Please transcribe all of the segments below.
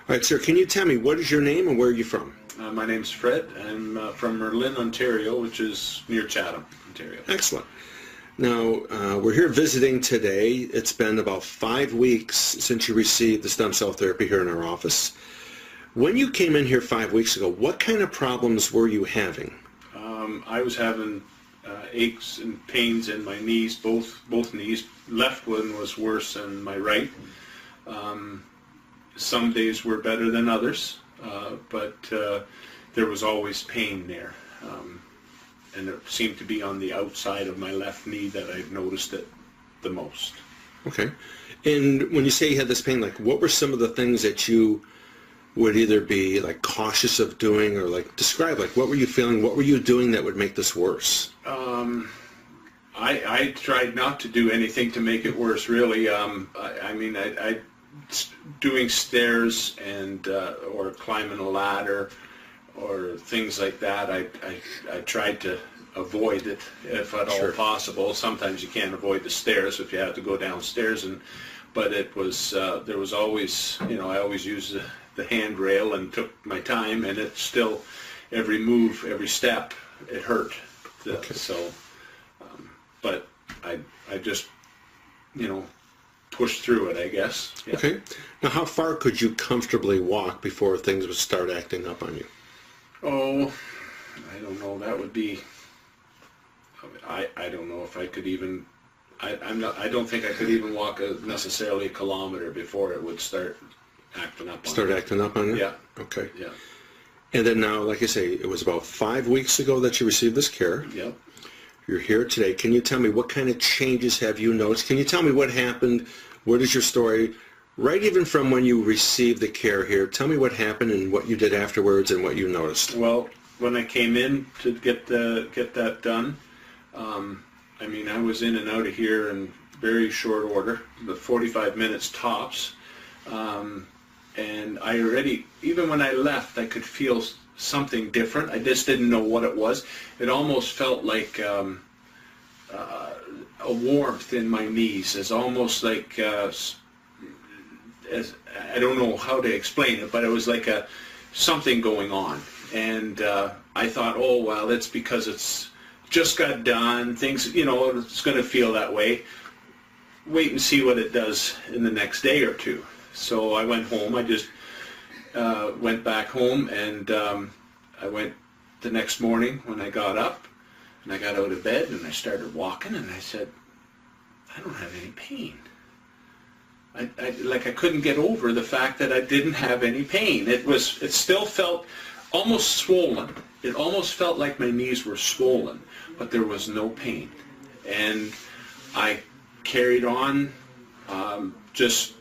All right, sir, can you tell me what is your name and where are you from? My name's Fred. I'm from Merlin, Ontario, which is near Chatham, Ontario. Excellent. Now, we're here visiting today. It's been about 5 weeks since you received the stem cell therapy here in our office. When you came in here 5 weeks ago, what kind of problems were you having? I was having aches and pains in my knees, both knees. Left one was worse than my right. Some days were better than others, but there was always pain there. And it seemed to be on the outside of my left knee that I noticed it the most. Okay. And when you say you had this pain, like what were some of the things that you would either be like cautious of doing or like describe, like what were you feeling, what were you doing that would make this worse? I tried not to do anything to make it worse, really. Doing stairs and or climbing a ladder or things like that, I tried to avoid it if at all possible. Sometimes you can't avoid the stairs if you have to go downstairs, but it was there was always, I always used the handrail and took my time, and it still, every move, every step, it hurt. Okay. So, but I just, pushed through it, I guess. Yeah. Okay. Now, how far could you comfortably walk before things would start acting up on you? Oh, I don't know. That would be. I don't know if I could even. I don't think I could even walk necessarily a kilometer before it would start acting up on me. Acting up on you? Yeah. Okay. Yeah. And then now, like I say, it was about 5 weeks ago that you received this care. Yep. You're here today. Can you tell me what kind of changes have you noticed? Can you tell me what happened? What is your story? Right even from when you received the care here, tell me what happened and what you did afterwards and what you noticed. Well, when I came in to get that done, I was in and out of here in very short order, the 45 minutes tops. And I already, even when I left, I could feel something different. I just didn't know what it was. It almost felt like a warmth in my knees. It's almost like, I don't know how to explain it, but it was like something going on. And I thought, oh, well, it's because it's just got done. Things, it's going to feel that way. Wait and see what it does in the next day or two. So I went home. I just went back home, and I went the next morning when I got up, and I got out of bed, and I started walking, and I said, I don't have any pain. I couldn't get over the fact that I didn't have any pain. It still felt almost swollen. It almost felt like my knees were swollen, but there was no pain. And I carried on, just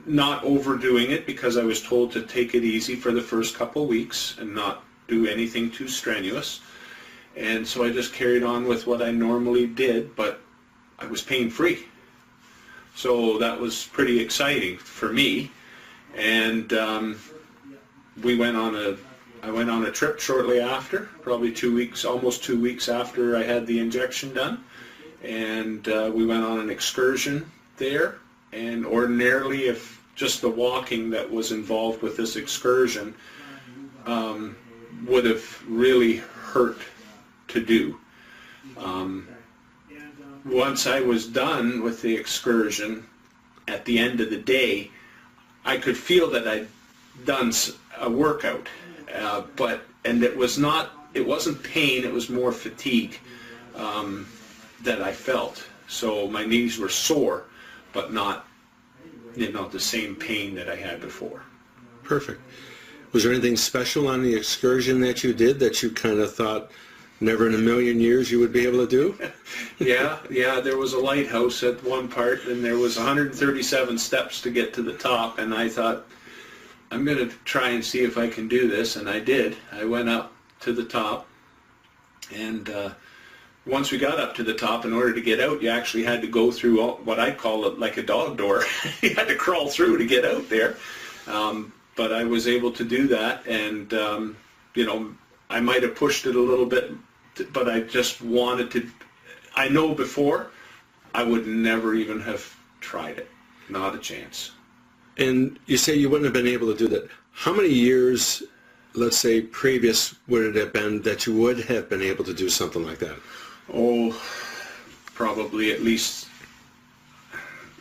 not overdoing it, because I was told to take it easy for the first couple of weeks and not do anything too strenuous. And so I just carried on with what I normally did, but I was pain-free. So that was pretty exciting for me. And I went on a trip shortly after, probably 2 weeks, almost 2 weeks after I had the injection done. And we went on an excursion there. And ordinarily, if just the walking that was involved with this excursion would have really hurt to do. Once I was done with the excursion, at the end of the day, I could feel that I'd done a workout, and it wasn't pain, it was more fatigue that I felt. So my knees were sore, but not, the same pain that I had before. Perfect. Was there anything special on the excursion that you did that you kind of thought never in a million years you would be able to do? Yeah, there was a lighthouse at one part, and there was 137 steps to get to the top, and I thought, I'm going to try and see if I can do this, and I did. I went up to the top, and once we got up to the top, in order to get out, you actually had to go through what I call it like a dog door. You had to crawl through to get out there. But I was able to do that, and I might have pushed it a little bit, but I just wanted to. I know before I would never even have tried it. Not a chance. And you say you wouldn't have been able to do that. How many years, let's say, previous would it have been that you would have been able to do something like that? Oh, probably at least,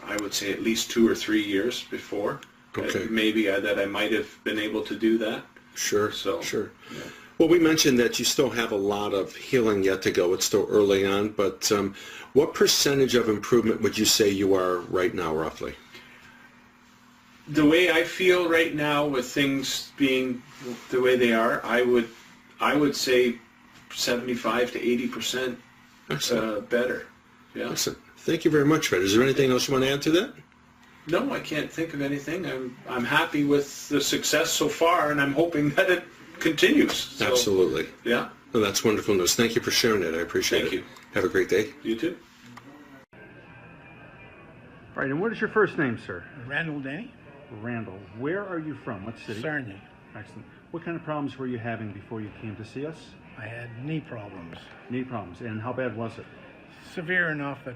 I would say at least 2 or 3 years before. Okay. Maybe that I might have been able to do that. Sure, So, sure. yeah. Well, we mentioned that you still have a lot of healing yet to go. It's still early on, but what percentage of improvement would you say you are right now, roughly? The way I feel right now, with things being the way they are, I would say 75 to 80% better. Yeah. Excellent. Thank you very much, Fred. Is there anything else you want to add to that? No, I can't think of anything. I'm happy with the success so far, and I'm hoping that it continues. So, Absolutely. yeah. Well, that's wonderful news. Thank you for sharing it. I appreciate it. Thank you. Have a great day. You too. All right, and what is your first name, sir? Randall Denny, Randall. Where are you from? What city? Sarnia. Excellent. What kind of problems were you having before you came to see us? I had knee problems. Knee problems. And how bad was it? Severe enough that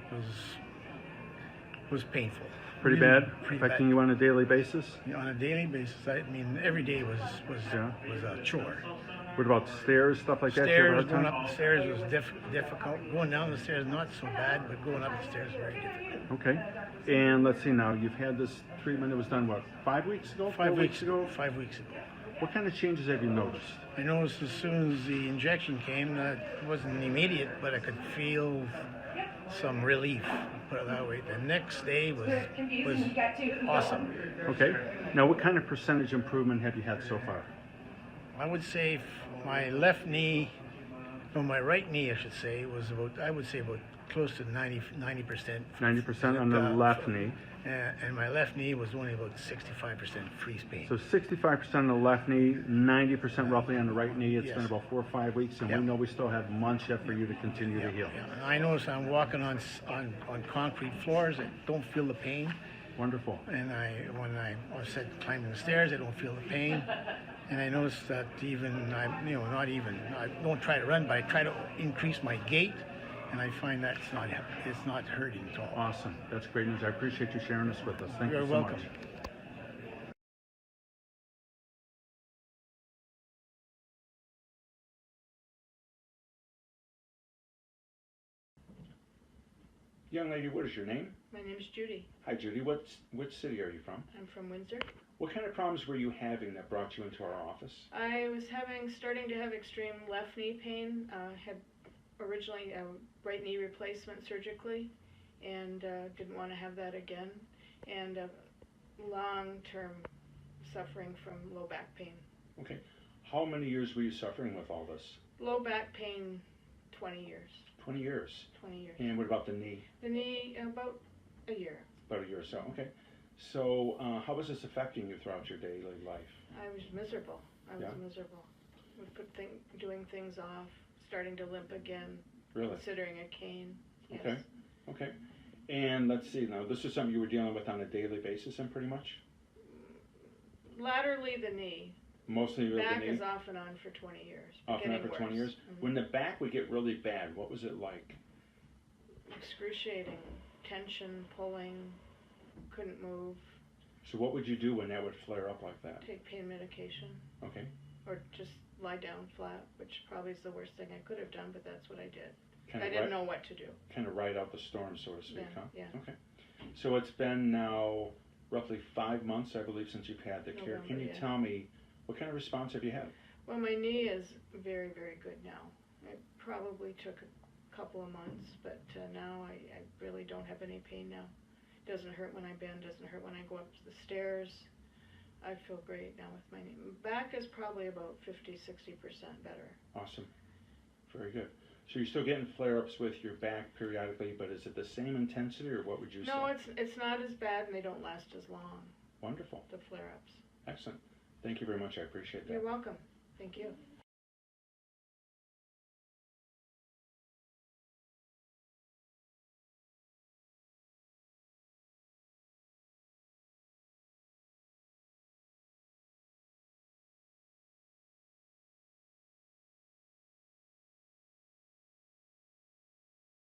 was painful. Pretty Really bad? pretty Affecting bad. you on a daily basis? On a daily basis, I mean, every day was Yeah. a chore. What about stairs, stuff like that? You ever Stairs, had going time? up the stairs was difficult. Going down the stairs, not so bad, but going up the stairs, very difficult. Okay. And let's see now, you've had this treatment that was done, what, 5 weeks ago? 5 4 weeks ago. 5 weeks ago. What kind of changes have you noticed? I noticed as soon as the injection came, that it wasn't immediate, but I could feel some relief, put it that way. The next day was awesome. Okay. Now, what kind of percentage improvement have you had so far? I would say my left knee, or my right knee, I should say, was about, I would say about close to 90%. 90% on the left knee. And my left knee was only about 65% freeze pain. So 65% on the left knee, 90% roughly on the right knee. It's Yes. been about 4 or 5 weeks, and Yeah. we know we still have months yet for you to continue to heal. Yeah. And I notice I'm walking on concrete floors. I don't feel the pain. Wonderful. And when I said climbing the stairs, I don't feel the pain. And I noticed that I don't try to run, but I try to increase my gait. And I find that it's not hurting at all. Awesome. That's great news. I appreciate you sharing this with us. Thank you You're so welcome. much. Young lady, what is your name? My name's Judy. Hi, Judy. Which city are you from? I'm from Windsor. What kind of problems were you having that brought you into our office? I was starting to have extreme left knee pain. Had originally a right knee replacement surgically, and didn't want to have that again. And long-term suffering from low back pain. Okay. How many years were you suffering with all this? Low back pain, 20 years. 20 years. 20 years. And what about the knee? The knee, about a year. About a year or so. Okay. So how was this affecting you throughout your daily life? I was miserable. I was miserable. Would doing things off, starting to limp again. Really? Considering a cane. Yes. Okay. Okay. And let's see, now this is something you were dealing with on a daily basis then pretty much? Laterally the knee. Mostly with Back the knee? is off and on for 20 years. Off and on for 20 years? Mm-hmm. When the back would get really bad, what was it like? Excruciating. Tension, pulling, couldn't move. So what would you do when that would flare up like that? Take pain medication. Okay. Or just lie down flat, which probably is the worst thing I could have done, but that's what I did. Kind I didn't know what to do. Kind of ride out the storm, so to speak, huh? Yeah. Okay. So it's been now roughly 5 months, I believe, since you've had the care. Can you tell me, what kind of response have you had? Well, my knee is very, very good now. It probably took a couple of months, but now I really don't have any pain now. It doesn't hurt when I bend, doesn't hurt when I go up the stairs. I feel great now with my knee. Back is probably about 50-60% better. Awesome. Very good. So you're still getting flare-ups with your back periodically, but is it the same intensity, or what would you say? No, it's not as bad, and they don't last as long. Wonderful. The flare-ups. Excellent. Thank you very much. I appreciate that. You're welcome. Thank you.